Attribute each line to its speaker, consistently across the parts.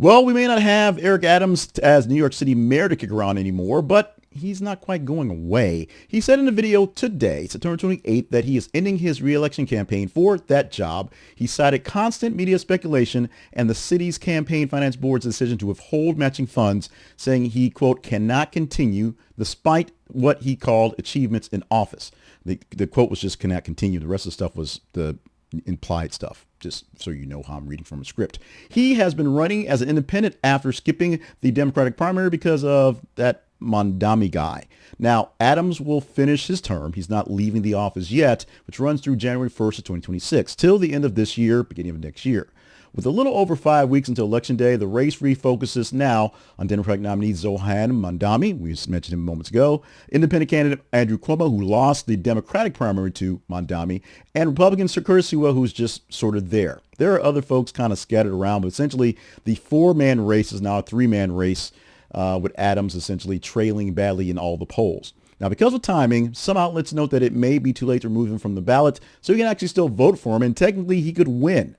Speaker 1: Well, we may not have Eric Adams as New York City mayor to kick around anymore, but he's not quite going away. He said in a video today, September 28th, that he is ending his re-election campaign for that job. He cited constant media speculation and the city's campaign finance board's decision to withhold matching funds, saying he, quote, cannot continue despite what he called achievements in office. The quote was just cannot continue. The rest of the stuff was the implied stuff, just so you know how I'm reading from a script. He has been running as an independent after skipping the Democratic primary because of that Mondami guy. Now, Adams will finish his term. He's not leaving the office yet, which runs through January 1st of 2026, till the end of this year, beginning of next year. With a little over 5 weeks until Election Day, the race refocuses now on Democratic nominee Zohan Mondami, we just mentioned him moments ago, independent candidate Andrew Cuomo, who lost the Democratic primary to Mondami, and Republican Curtis Sewell, who's just sort of there. There are other folks kind of scattered around, but essentially the four-man race is now a three-man race, with Adams essentially trailing badly in all the polls. Now, because of timing, some outlets note that it may be too late to remove him from the ballot, so you can actually still vote for him, and technically he could win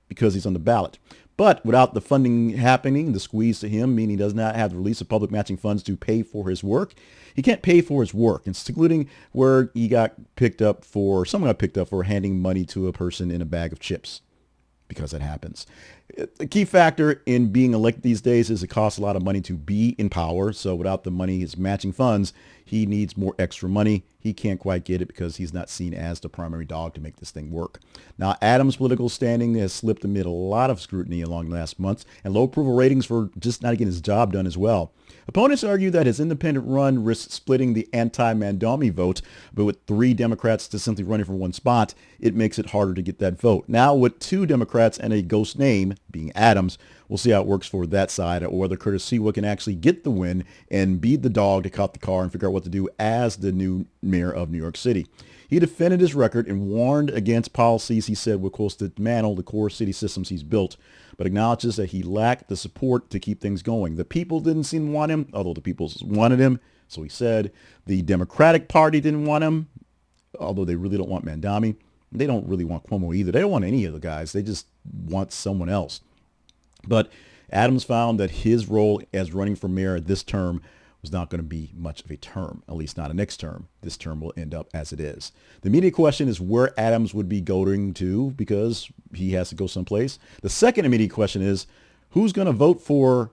Speaker 1: because he's on the ballot. But without the funding happening, the squeeze to him, meaning he does not have the release of public matching funds to pay for his work, he can't pay for his work, including where he got picked up for, someone got picked up for handing money to a person in a bag of chips, because it happens. The key factor in being elected these days is it costs a lot of money to be in power. So without the money, his matching funds, he needs more extra money. He can't quite get it because he's not seen as the primary dog to make this thing work. Now, Adams' political standing has slipped amid a lot of scrutiny along the last months and low approval ratings for just not getting his job done as well. Opponents argue that his independent run risks splitting the anti-Mondami vote, but with 3 Democrats just simply running for one spot, it makes it harder to get that vote. Now, with 2 Democrats and a ghost name, being Adams, we'll see how it works for that side, or whether Curtis Sewell can actually get the win and be the dog to cut the car and figure out what to do as the new mayor of New York City. He defended his record and warned against policies he said would, close to dismantle the core city systems he's built, but acknowledges that he lacked the support to keep things going. The people didn't seem to want him, although the people wanted him, so he said. The Democratic Party didn't want him, although they really don't want Mondami. They don't really want Cuomo either. They don't want any of the guys. They just want someone else. But Adams found that his role as running for mayor this term was not going to be much of a term, at least not a next term. This term will end up as it is. The immediate question is where Adams would be going to, because he has to go someplace. The second immediate question is who's going to vote for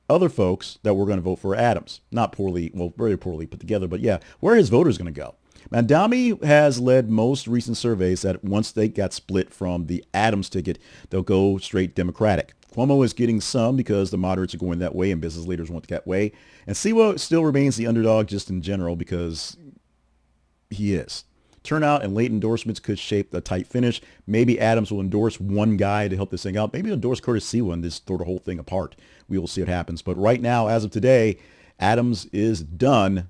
Speaker 1: other folks that were going to vote for Adams? Not poorly, well, very poorly put together, but yeah, where are his voters going to go? Mondami has led most recent surveys that once they got split from the Adams ticket, they'll go straight Democratic. Cuomo is getting some because the moderates are going that way and business leaders want that way. And Sewell still remains the underdog just in general because he is. Turnout and late endorsements could shape the tight finish. Maybe Adams will endorse one guy to help this thing out. Maybe he'll endorse Curtis Sewell and just throw the whole thing apart. We will see what happens. But right now, as of today, Adams is done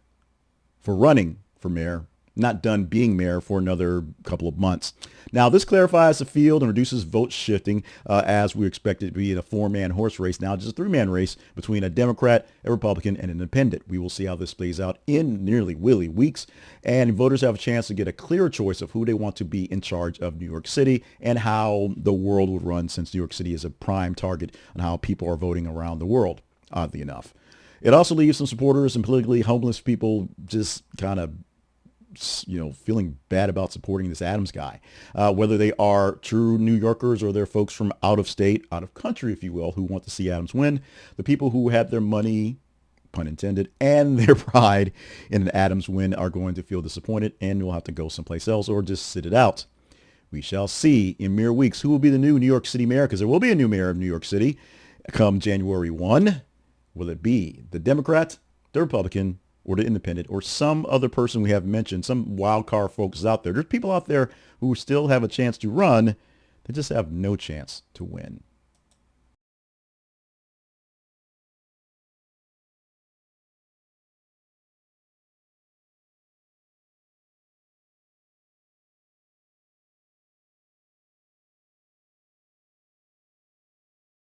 Speaker 1: for running for mayor. Not done being mayor for another couple of months. Now, this clarifies the field and reduces vote shifting as we expect it to be in a 4-man horse race. Now, just a 3-man race between a Democrat, a Republican, and an independent. We will see how this plays out in nearly weeks. And voters have a chance to get a clearer choice of who they want to be in charge of New York City and how the world would run, since New York City is a prime target on how people are voting around the world, oddly enough. It also leaves some supporters and politically homeless people just kind of feeling bad about supporting this Adams guy, whether they are true New Yorkers or they're folks from out of state, out of country, if you will, who want to see Adams win. The people who have their money, pun intended, and their pride in an Adams win are going to feel disappointed and will have to go someplace else or just sit it out. We shall see in mere weeks who will be the new New York City mayor, because there will be a new mayor of New York City come January 1. Will it be the Democrat, the Republican, or the independent, or some other person we haven't mentioned, some wild card folks out there? There's people out there who still have a chance to run. They just have no chance to win.